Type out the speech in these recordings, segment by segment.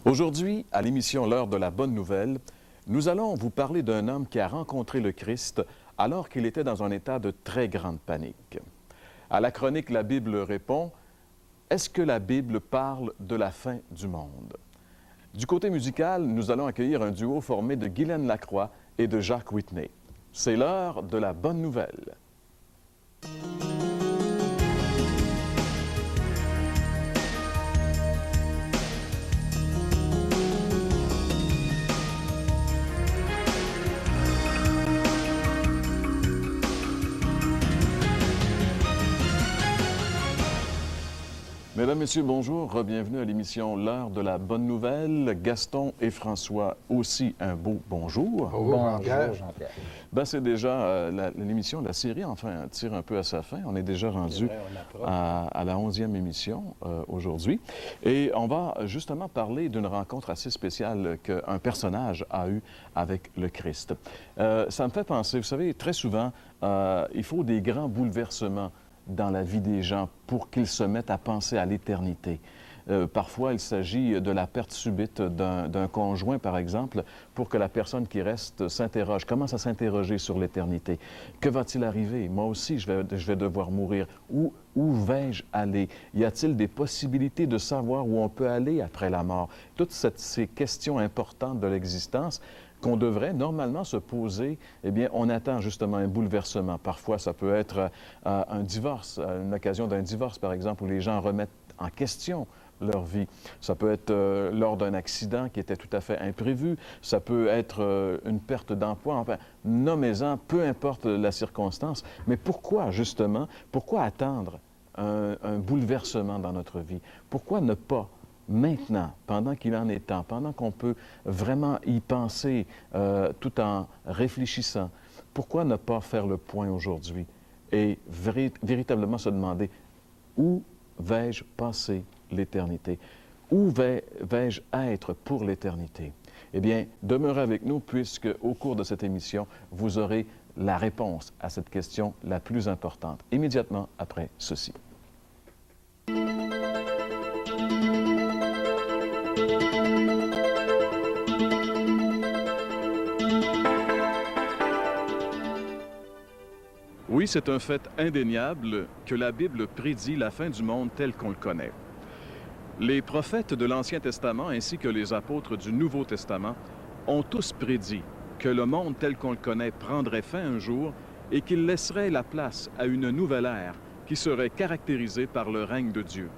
Aujourd'hui, à l'émission L'heure de la bonne nouvelle, nous allons vous parler d'un homme qui a rencontré le Christ alors qu'il était dans un état de très grande panique. À la chronique, la Bible répond « Est-ce que la Bible parle de la fin du monde? » Du côté musical, nous allons accueillir un duo formé de Guylaine Lacroix et de Jacques Whitney. C'est l'heure de la bonne nouvelle. Mesdames, Messieurs, bonjour. Bienvenue à l'émission L'heure de la bonne nouvelle. Gaston et François, aussi un beau bonjour. Bonjour, Jean-Pierre. Ben, c'est déjà l'émission, la série, enfin, tire un peu à sa fin. On est déjà rendu à la 11e émission aujourd'hui. Et on va justement parler d'une rencontre assez spéciale qu'un personnage a eue avec le Christ. Ça me fait penser, vous savez, très souvent, il faut des grands bouleversements dans la vie des gens pour qu'ils se mettent à penser à l'éternité. Parfois, il s'agit de la perte subite d'un conjoint, par exemple, pour que la personne qui reste s'interroge, commence à s'interroger sur l'éternité. Que va-t-il arriver? Moi aussi, je vais devoir mourir. Où vais-je aller? Y a-t-il des possibilités de savoir où on peut aller après la mort? Toutes ces questions importantes de l'existence qu'on devrait normalement se poser, eh bien, on attend justement un bouleversement. Parfois, ça peut être un divorce, une occasion d'un divorce, par exemple, où les gens remettent en question leur vie. Ça peut être lors d'un accident qui était tout à fait imprévu. Ça peut être une perte d'emploi. Enfin, nommez-en, peu importe la circonstance. Mais pourquoi, justement, pourquoi attendre un bouleversement dans notre vie? Pourquoi ne pas maintenant, pendant qu'il en est temps, pendant qu'on peut vraiment y penser tout en réfléchissant, pourquoi ne pas faire le point aujourd'hui et véritablement se demander où vais-je passer l'éternité? Où vais-je être pour l'éternité? Eh bien, demeurez avec nous puisque au cours de cette émission, vous aurez la réponse à cette question la plus importante, immédiatement après ceci. Oui, c'est un fait indéniable que la Bible prédit la fin du monde tel qu'on le connaît. Les prophètes de l'Ancien Testament ainsi que les apôtres du Nouveau Testament ont tous prédit que le monde tel qu'on le connaît prendrait fin un jour et qu'il laisserait la place à une nouvelle ère qui serait caractérisée par le règne de Dieu.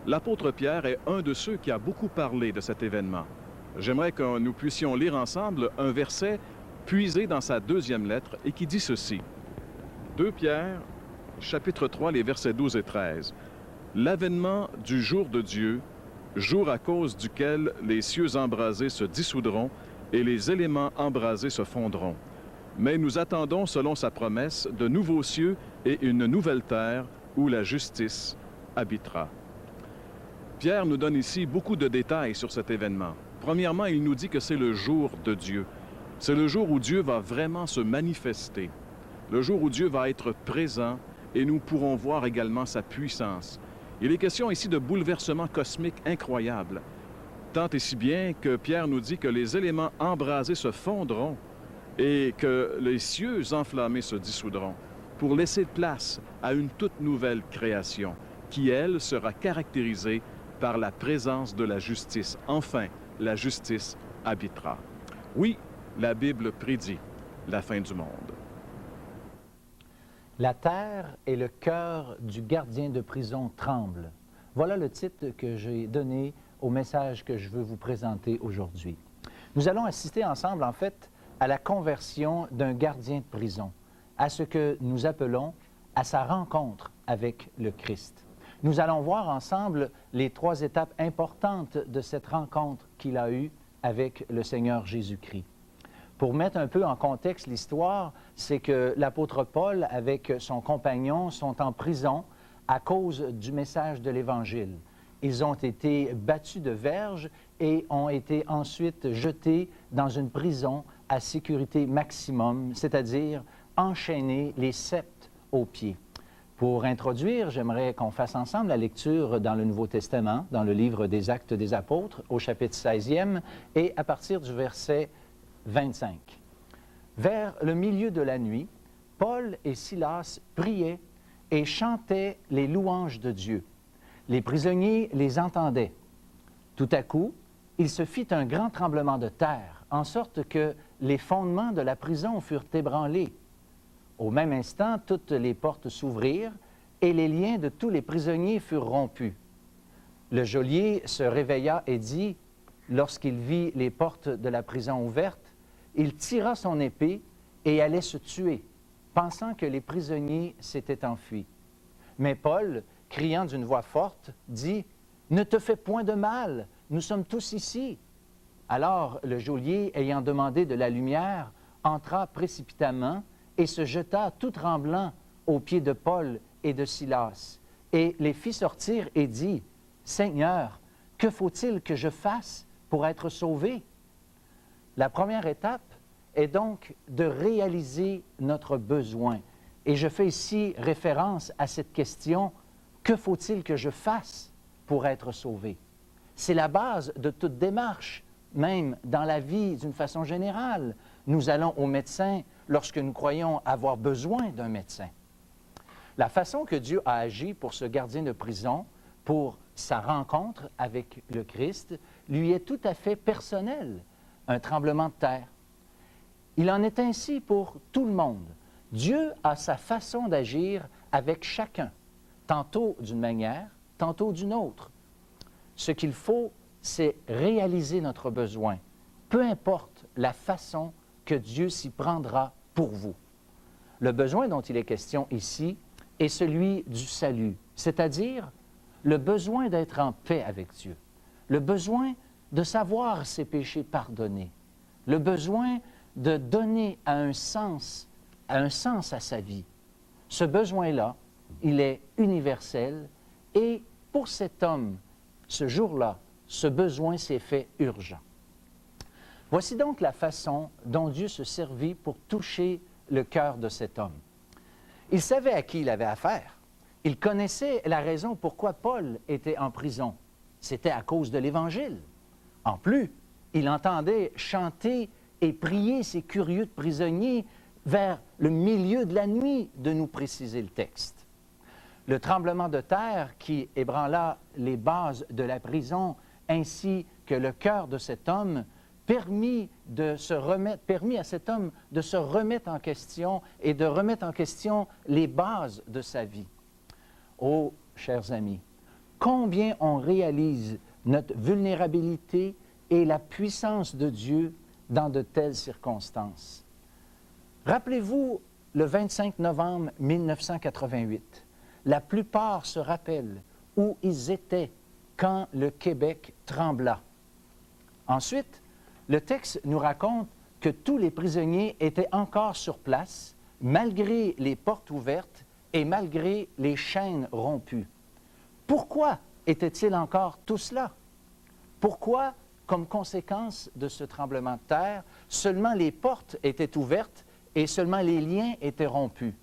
L'apôtre Pierre est un de ceux qui a beaucoup parlé de cet événement. J'aimerais que nous puissions lire ensemble un verset puisé dans sa deuxième lettre et qui dit ceci. 2 Pierre, chapitre 3, les versets 12 et 13. « L'avènement du jour de Dieu, jour à cause duquel les cieux embrasés se dissoudront et les éléments embrasés se fondront. Mais nous attendons, selon sa promesse, de nouveaux cieux et une nouvelle terre où la justice habitera. » Pierre nous donne ici beaucoup de détails sur cet événement. Premièrement, il nous dit que c'est le jour de Dieu. C'est le jour où Dieu va vraiment se manifester. Le jour où Dieu va être présent et nous pourrons voir également sa puissance. Il est question ici de bouleversements cosmiques incroyables, tant et si bien que Pierre nous dit que les éléments embrasés se fondront et que les cieux enflammés se dissoudront pour laisser place à une toute nouvelle création qui, elle, sera caractérisée par la présence de la justice. Enfin, la justice habitera. Oui, la Bible prédit la fin du monde. La terre et le cœur du gardien de prison tremblent. Voilà le titre que j'ai donné au message que je veux vous présenter aujourd'hui. Nous allons assister ensemble, en fait, à la conversion d'un gardien de prison, à ce que nous appelons à sa rencontre avec le Christ. Nous allons voir ensemble les 3 étapes importantes de cette rencontre qu'il a eue avec le Seigneur Jésus-Christ. Pour mettre un peu en contexte l'histoire, c'est que l'apôtre Paul, avec son compagnon, sont en prison à cause du message de l'Évangile. Ils ont été battus de verges et ont été ensuite jetés dans une prison à sécurité maximum, c'est-à-dire enchaînés les 7 aux pieds. Pour introduire, j'aimerais qu'on fasse ensemble la lecture dans le Nouveau Testament, dans le livre des Actes des Apôtres, au chapitre 16e, et à partir du verset 25. Vers le milieu de la nuit, Paul et Silas priaient et chantaient les louanges de Dieu. Les prisonniers les entendaient. Tout à coup, il se fit un grand tremblement de terre, en sorte que les fondements de la prison furent ébranlés. Au même instant, toutes les portes s'ouvrirent et les liens de tous les prisonniers furent rompus. Le geôlier se réveilla et dit, lorsqu'il vit les portes de la prison ouvertes, il tira son épée et allait se tuer, pensant que les prisonniers s'étaient enfuis. Mais Paul, criant d'une voix forte, dit, « Ne te fais point de mal, nous sommes tous ici. » Alors le geôlier, ayant demandé de la lumière, entra précipitamment et se jeta tout tremblant aux pieds de Paul et de Silas, et les fit sortir et dit, « Seigneur, que faut-il que je fasse pour être sauvé? » La première étape est donc de réaliser notre besoin. Et je fais ici référence à cette question, « Que faut-il que je fasse pour être sauvé? » C'est la base de toute démarche, même dans la vie d'une façon générale. Nous allons au médecin lorsque nous croyons avoir besoin d'un médecin. La façon que Dieu a agi pour ce gardien de prison, pour sa rencontre avec le Christ, lui est tout à fait personnelle, un tremblement de terre. Il en est ainsi pour tout le monde. Dieu a sa façon d'agir avec chacun, tantôt d'une manière, tantôt d'une autre. Ce qu'il faut, c'est réaliser notre besoin, peu importe la façon que Dieu s'y prendra pour vous. Le besoin dont il est question ici est celui du salut, c'est-à-dire le besoin d'être en paix avec Dieu, le besoin de savoir ses péchés pardonnés, le besoin de donner un sens à sa vie. Ce besoin-là, il est universel et pour cet homme, ce jour-là, ce besoin s'est fait urgent. Voici donc la façon dont Dieu se servit pour toucher le cœur de cet homme. Il savait à qui il avait affaire. Il connaissait la raison pourquoi Paul était en prison. C'était à cause de l'Évangile. En plus, il entendait chanter et prier ces curieux prisonniers vers le milieu de la nuit, de nous préciser le texte. Le tremblement de terre qui ébranla les bases de la prison ainsi que le cœur de cet homme permit à cet homme de se remettre en question et de remettre en question les bases de sa vie. Oh, chers amis, combien on réalise notre vulnérabilité et la puissance de Dieu dans de telles circonstances. Rappelez-vous le 25 novembre 1988. La plupart se rappellent où ils étaient quand le Québec trembla. Ensuite, le texte nous raconte que tous les prisonniers étaient encore sur place, malgré les portes ouvertes et malgré les chaînes rompues. Pourquoi étaient-ils encore tous là? Pourquoi, comme conséquence de ce tremblement de terre, seulement les portes étaient ouvertes et seulement les liens étaient rompus?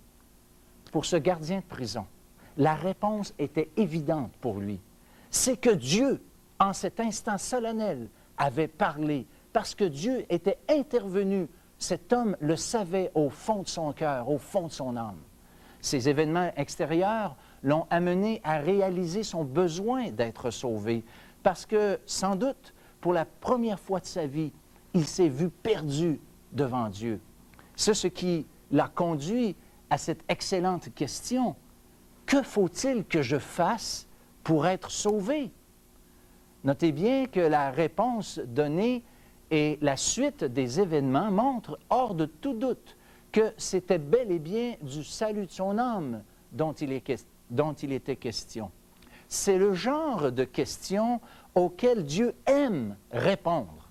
Pour ce gardien de prison, la réponse était évidente pour lui. C'est que Dieu, en cet instant solennel, avait parlé, parce que Dieu était intervenu. Cet homme le savait au fond de son cœur, au fond de son âme. Ces événements extérieurs l'ont amené à réaliser son besoin d'être sauvé, parce que, sans doute, pour la première fois de sa vie, il s'est vu perdu devant Dieu. C'est ce qui l'a conduit à cette excellente question. Que faut-il que je fasse pour être sauvé? Notez bien que la réponse donnée et la suite des événements montrent hors de tout doute que c'était bel et bien du salut de son âme dont il était question. C'est le genre de question auquel Dieu aime répondre.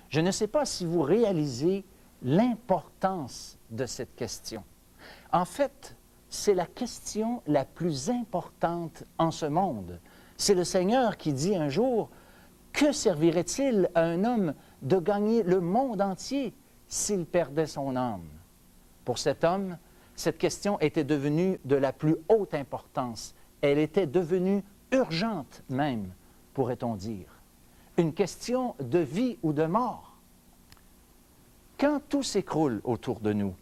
Je ne sais pas si vous réalisez l'importance de cette question. En fait, c'est la question la plus importante en ce monde. C'est le Seigneur qui dit un jour, « Que servirait-il à un homme de gagner le monde entier s'il perdait son âme? » Pour cet homme, cette question était devenue de la plus haute importance. Elle était devenue urgente même, pourrait-on dire. Une question de vie ou de mort. Quand tout s'écroule autour de nous,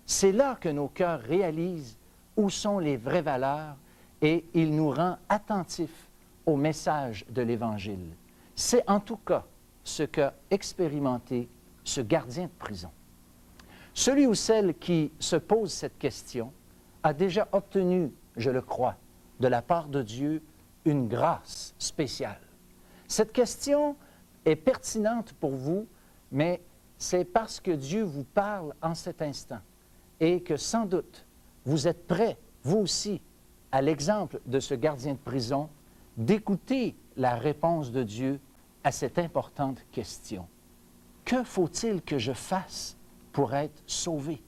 c'est là que nos cœurs réalisent où sont les vraies valeurs et il nous rend attentifs au message de l'Évangile. C'est en tout cas ce qu'a expérimenté ce gardien de prison. Celui ou celle qui se pose cette question a déjà obtenu, je le crois, de la part de Dieu, une grâce spéciale. Cette question est pertinente pour vous, mais c'est parce que Dieu vous parle en cet instant et que sans doute vous êtes prêts, vous aussi, à l'exemple de ce gardien de prison, d'écouter la réponse de Dieu à cette importante question. Que faut-il que je fasse pour être sauvé?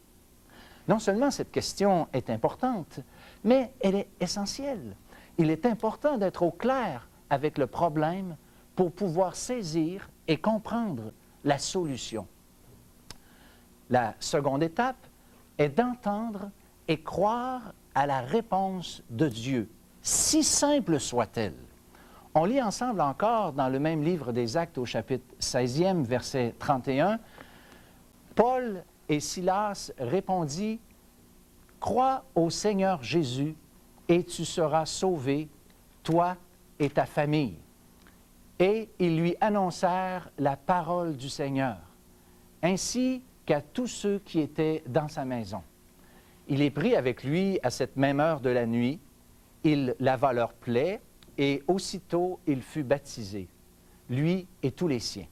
Non seulement cette question est importante, mais elle est essentielle. Il est important d'être au clair avec le problème pour pouvoir saisir et comprendre la solution. La seconde étape est d'entendre et croire à la réponse de Dieu, si simple soit-elle. On lit ensemble encore dans le même livre des Actes au chapitre 16e, verset 31, Paul et Silas répondit, « Crois au Seigneur Jésus et tu seras sauvé, toi et ta famille. » Et ils lui annoncèrent la parole du Seigneur, ainsi qu'à tous ceux qui étaient dans sa maison. Il les prit avec lui à cette même heure de la nuit, il lava leurs plaies, et aussitôt il fut baptisé, lui et tous les siens.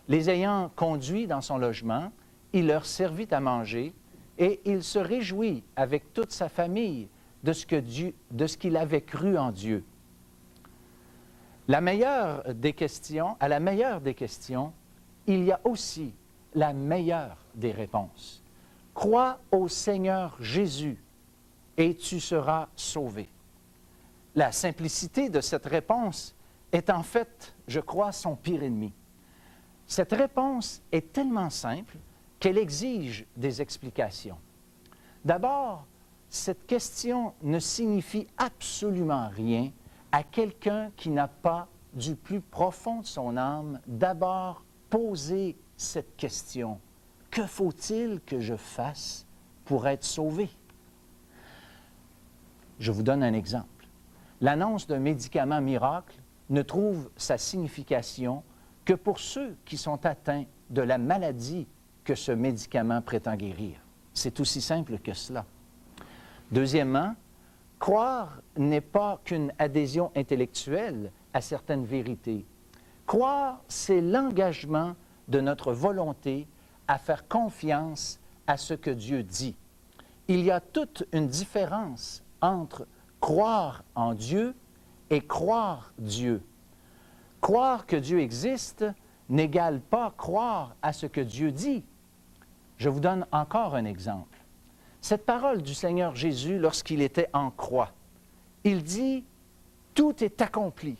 Les ayant conduits dans son logement, il leur servit à manger, et il se réjouit avec toute sa famille de ce qu'il avait cru en Dieu. À la meilleure des questions, il y a aussi la meilleure des réponses. Crois au Seigneur Jésus et tu seras sauvé. La simplicité de cette réponse est en fait, je crois, son pire ennemi. Cette réponse est tellement simple qu'elle exige des explications. D'abord, cette question ne signifie absolument rien à quelqu'un qui n'a pas, du plus profond de son âme, d'abord posé cette question. Que faut-il que je fasse pour être sauvé? Je vous donne un exemple. L'annonce d'un médicament miracle ne trouve sa signification que pour ceux qui sont atteints de la maladie que ce médicament prétend guérir. C'est aussi simple que cela. Deuxièmement, croire n'est pas qu'une adhésion intellectuelle à certaines vérités. Croire, c'est l'engagement de notre volonté à faire confiance à ce que Dieu dit. Il y a toute une différence entre croire en Dieu et croire Dieu. Croire que Dieu existe n'égale pas croire à ce que Dieu dit. Je vous donne encore un exemple. Cette parole du Seigneur Jésus lorsqu'il était en croix, il dit « Tout est accompli ».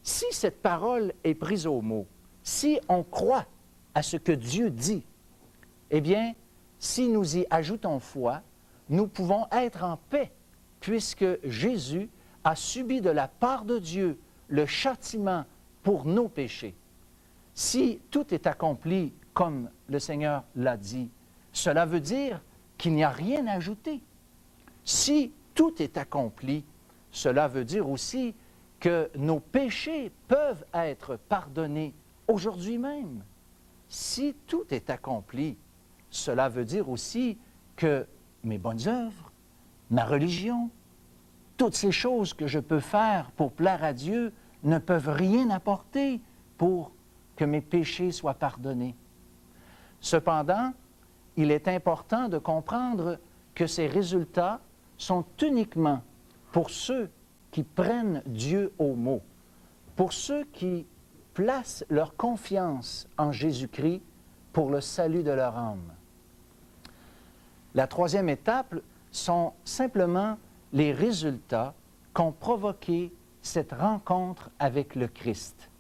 Si cette parole est prise au mot, si on croit à ce que Dieu dit, eh bien, si nous y ajoutons foi, nous pouvons être en paix, puisque Jésus a subi de la part de Dieu le châtiment pour nos péchés. Si tout est accompli comme le Seigneur l'a dit, cela veut dire qu'il n'y a rien à ajouter. Si tout est accompli, cela veut dire aussi que nos péchés peuvent être pardonnés aujourd'hui même. Si tout est accompli, cela veut dire aussi que mes bonnes œuvres, ma religion, toutes ces choses que je peux faire pour plaire à Dieu ne peuvent rien apporter pour que mes péchés soient pardonnés. Cependant, il est important de comprendre que ces résultats sont uniquement pour ceux qui prennent Dieu au mot, pour ceux qui placent leur confiance en Jésus-Christ pour le salut de leur âme. La troisième étape sont simplement les résultats qu'ont provoqué cette rencontre avec le Christ.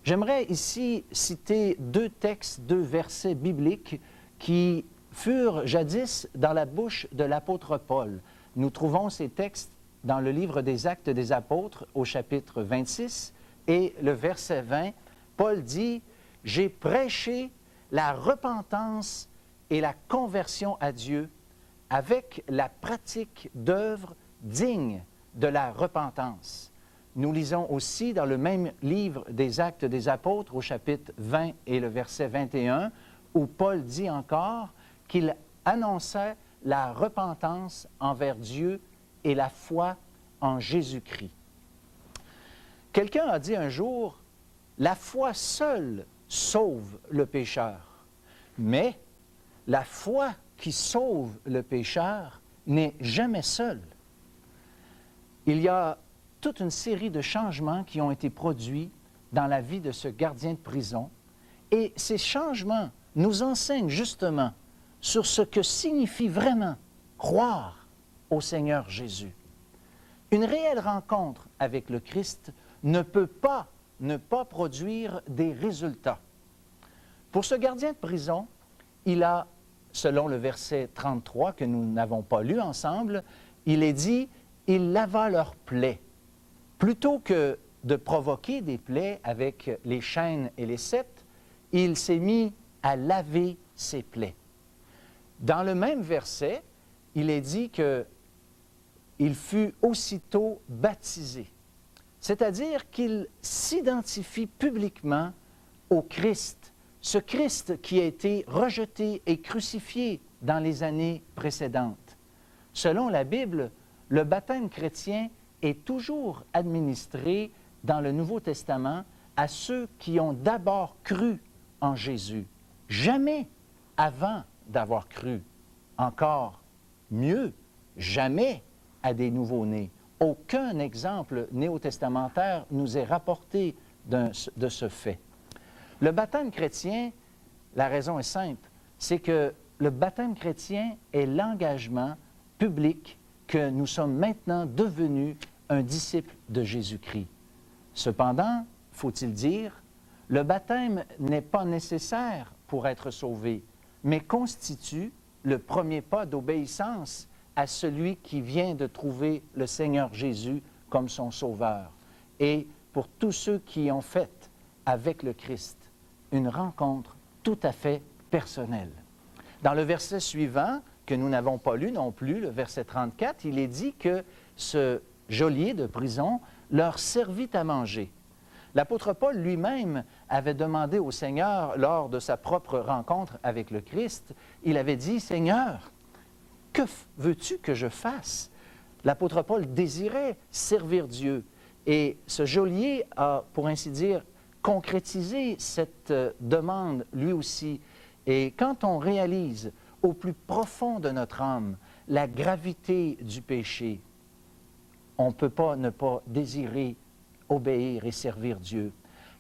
J'aimerais ici citer deux textes, deux versets bibliques qui furent jadis dans la bouche de l'apôtre Paul. Nous trouvons ces textes dans le livre des Actes des Apôtres au chapitre 26 et le verset 20. Paul dit « J'ai prêché la repentance et la conversion à Dieu avec la pratique d'œuvres dignes de la repentance. » Nous lisons aussi dans le même livre des Actes des Apôtres au chapitre 20 et le verset 21, où Paul dit encore qu'il annonçait la repentance envers Dieu et la foi en Jésus-Christ. Quelqu'un a dit un jour, « La foi seule sauve le pécheur, mais la foi qui sauve le pécheur n'est jamais seule. » Il y a toute une série de changements qui ont été produits dans la vie de ce gardien de prison, et ces changements nous enseignent justement sur ce que signifie vraiment croire au Seigneur Jésus. Une réelle rencontre avec le Christ ne peut pas ne pas produire des résultats. Pour ce gardien de prison, il a, selon le verset 33 que nous n'avons pas lu ensemble, il est dit « Il lava leurs plaies ». Plutôt que de provoquer des plaies avec les chaînes et les ceps, il s'est mis à laver ses plaies. Dans le même verset, il est dit qu'il fut aussitôt baptisé, c'est-à-dire qu'il s'identifie publiquement au Christ, ce Christ qui a été rejeté et crucifié dans les années précédentes. Selon la Bible, le baptême chrétien est toujours administré dans le Nouveau Testament à ceux qui ont d'abord cru en Jésus, jamais avant d'avoir cru. Encore mieux, jamais à des nouveaux-nés. Aucun exemple néo-testamentaire nous est rapporté de ce fait. Le baptême chrétien, la raison est simple, c'est que le baptême chrétien est l'engagement public que nous sommes maintenant devenus un disciple de Jésus-Christ. Cependant, faut-il dire, le baptême n'est pas nécessaire pour être sauvé, mais constitue le premier pas d'obéissance à celui qui vient de trouver le Seigneur Jésus comme son Sauveur. Et pour tous ceux qui ont fait avec le Christ une rencontre tout à fait personnelle. Dans le verset suivant, que nous n'avons pas lu non plus, le verset 34, il est dit que ce geôlier de prison leur servit à manger. L'apôtre Paul lui-même avait demandé au Seigneur, lors de sa propre rencontre avec le Christ, il avait dit, « Seigneur, que veux-tu que je fasse? » L'apôtre Paul désirait servir Dieu. Et ce geôlier a, pour ainsi dire, concrétisé cette demande lui aussi. Et quand on réalise au plus profond de notre âme la gravité du péché, on ne peut pas ne pas désirer obéir et servir Dieu.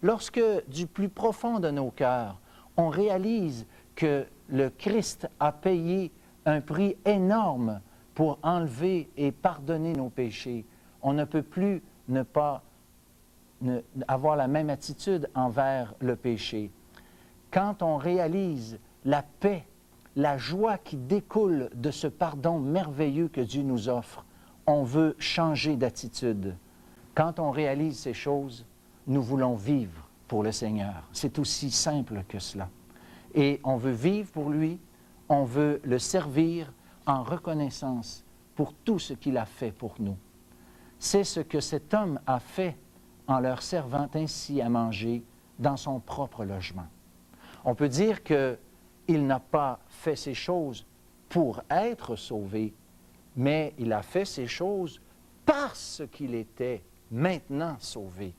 Lorsque, du plus profond de nos cœurs, on réalise que le Christ a payé un prix énorme pour enlever et pardonner nos péchés, on ne peut plus ne pas avoir la même attitude envers le péché. Quand on réalise la paix, la joie qui découle de ce pardon merveilleux que Dieu nous offre, on veut changer d'attitude. Quand on réalise ces choses, nous voulons vivre pour le Seigneur. C'est aussi simple que cela. Et on veut vivre pour lui, on veut le servir en reconnaissance pour tout ce qu'il a fait pour nous. C'est ce que cet homme a fait en leur servant ainsi à manger dans son propre logement. On peut dire qu'il n'a pas fait ces choses pour être sauvé, mais il a fait ces choses parce qu'il était maintenant sauvé.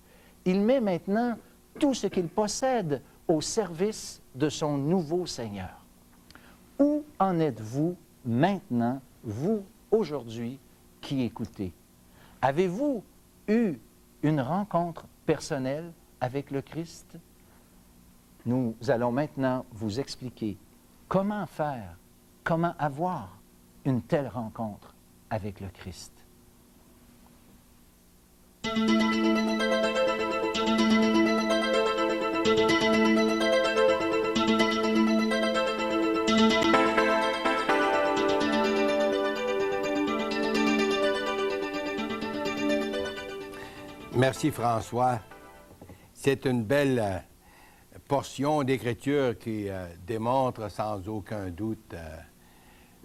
Il met maintenant tout ce qu'il possède au service de son nouveau Seigneur. Où en êtes-vous maintenant, vous, aujourd'hui, qui écoutez? Avez-vous eu une rencontre personnelle avec le Christ? Nous allons maintenant vous expliquer comment faire, comment avoir une telle rencontre avec le Christ. Merci François. C'est une belle portion d'écriture qui démontre sans aucun doute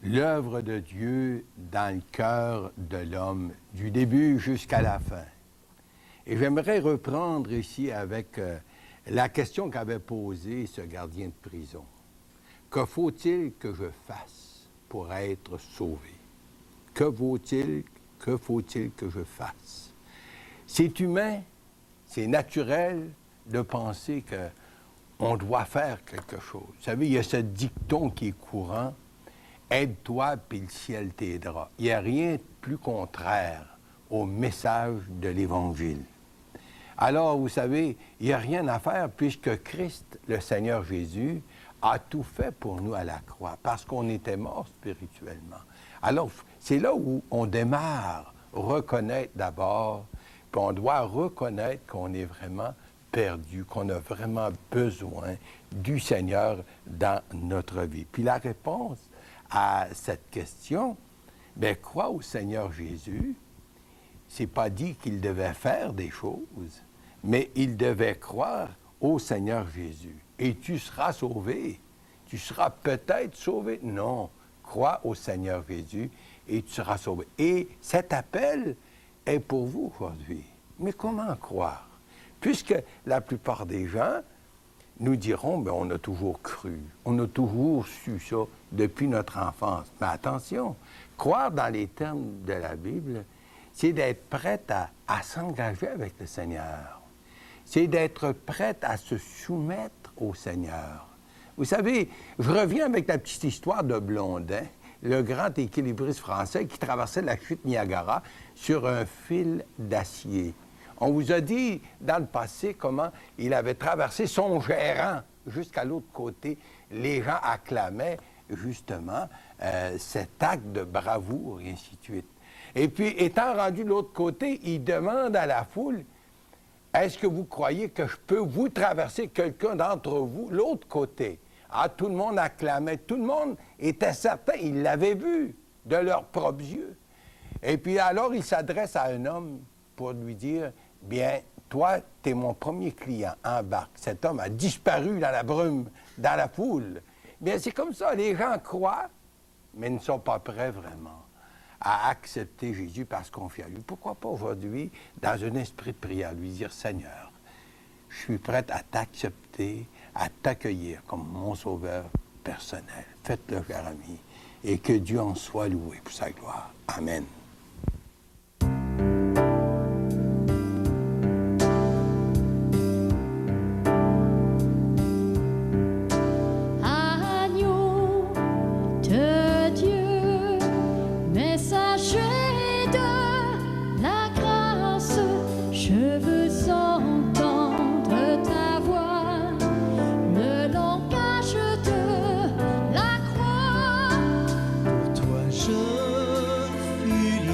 l'œuvre de Dieu dans le cœur de l'homme, du début jusqu'à la fin. Et j'aimerais reprendre ici avec la question qu'avait posée ce gardien de prison. Que faut-il que je fasse pour être sauvé? Que faut-il que je fasse? C'est humain, c'est naturel de penser qu'on doit faire quelque chose. Vous savez, il y a ce dicton qui est courant, « Aide-toi, puis le ciel t'aidera ». Il n'y a rien de plus contraire au message de l'Évangile. Alors, vous savez, il n'y a rien à faire puisque Christ, le Seigneur Jésus, a tout fait pour nous à la croix, parce qu'on était mort spirituellement. Alors, c'est là où on démarre, reconnaître d'abord, puis on doit reconnaître qu'on est vraiment perdu, qu'on a vraiment besoin du Seigneur dans notre vie. Puis la réponse à cette question, bien, crois au Seigneur Jésus. C'est pas dit qu'il devait faire des choses, mais il devait croire au Seigneur Jésus. Et tu seras sauvé. Tu seras peut-être sauvé. Non, crois au Seigneur Jésus et tu seras sauvé. Et cet appel est pour vous aujourd'hui. Mais comment croire? Puisque la plupart des gens nous diront, bien, on a toujours cru, on a toujours su ça depuis notre enfance. Mais attention, croire dans les termes de la Bible, c'est d'être prête à s'engager avec le Seigneur. C'est d'être prête à se soumettre au Seigneur. Vous savez, je reviens avec la petite histoire de Blondin, le grand équilibriste français qui traversait la chute Niagara sur un fil d'acier. On vous a dit dans le passé comment il avait traversé son gérant jusqu'à l'autre côté. Les gens acclamaient justement cet acte de bravoure et ainsi de suite. Et puis, étant rendu de l'autre côté, il demande à la foule, « Est-ce que vous croyez que je peux vous traverser quelqu'un d'entre vous l'autre côté? » Ah, tout le monde acclamait, tout le monde était certain, ils l'avaient vu de leurs propres yeux. Et puis alors, il s'adresse à un homme pour lui dire, « Bien, toi, tu es mon premier client, embarque. » Cet homme a disparu dans la brume, dans la foule. Bien, c'est comme ça, les gens croient, mais ne sont pas prêts vraiment à accepter Jésus parce qu'on confie à lui. Pourquoi pas aujourd'hui, dans un esprit de prière, lui dire, « Seigneur, je suis prête à t'accepter, à t'accueillir comme mon sauveur personnel. » Faites-le, cher ami, et que Dieu en soit loué pour sa gloire. Amen. Pour toi, je fuis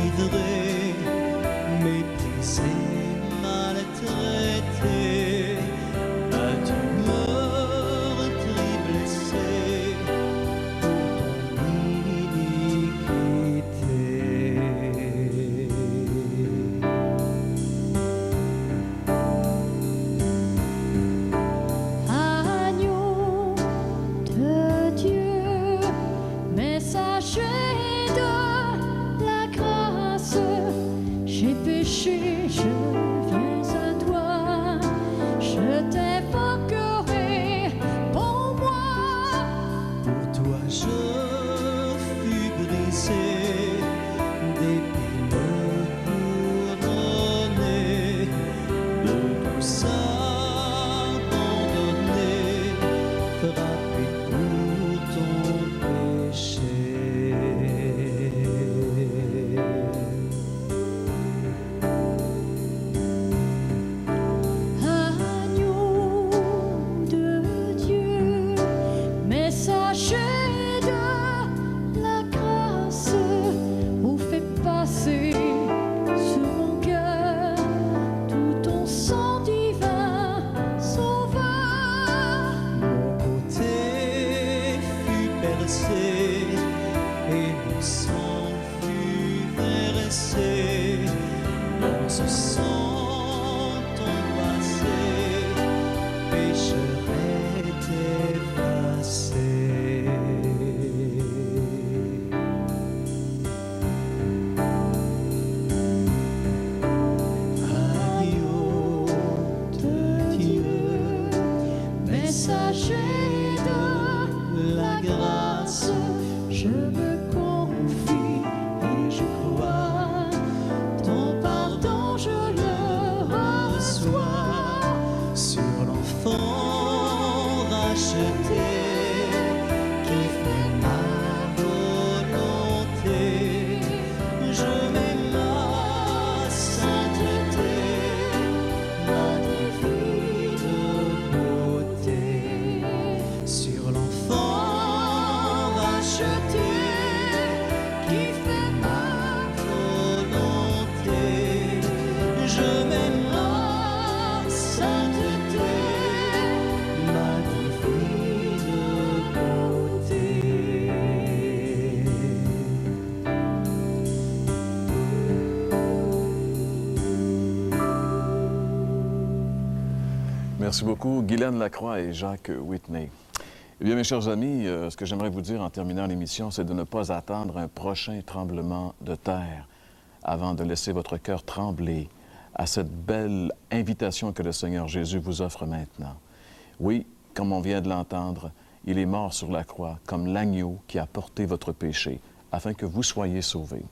l'enfant racheté qui fait ma volonté. Je mets ma sainteté, ma divine beauté sur l'enfant racheté qui fait ma volonté. Je mets ma sainteté, ma divine beauté. Merci beaucoup, Guylaine Lacroix et Jacques Whitney. Eh bien, mes chers amis, ce que j'aimerais vous dire en terminant l'émission, c'est de ne pas attendre un prochain tremblement de terre avant de laisser votre cœur trembler à cette belle invitation que le Seigneur Jésus vous offre maintenant. Oui, comme on vient de l'entendre, il est mort sur la croix comme l'agneau qui a porté votre péché, afin que vous soyez sauvés.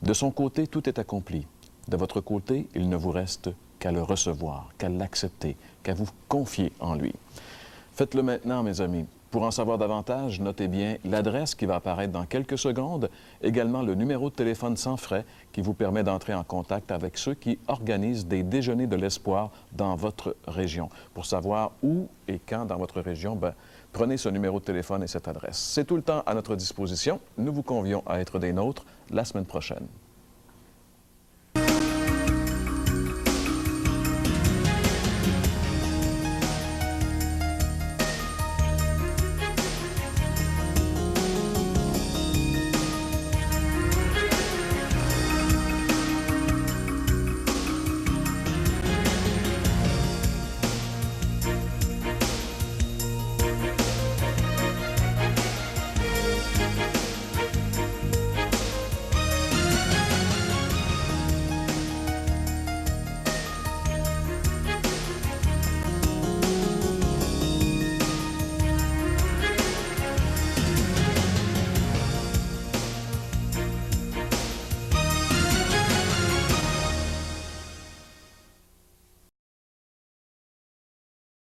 De son côté, tout est accompli. De votre côté, il ne vous reste qu'à le recevoir, qu'à l'accepter, qu'à vous confier en lui. Faites-le maintenant, mes amis. Pour en savoir davantage, notez bien l'adresse qui va apparaître dans quelques secondes, également le numéro de téléphone sans frais qui vous permet d'entrer en contact avec ceux qui organisent des déjeuners de l'espoir dans votre région. Pour savoir où et quand dans votre région, prenez ce numéro de téléphone et cette adresse. C'est tout le temps à notre disposition. Nous vous convions à être des nôtres la semaine prochaine.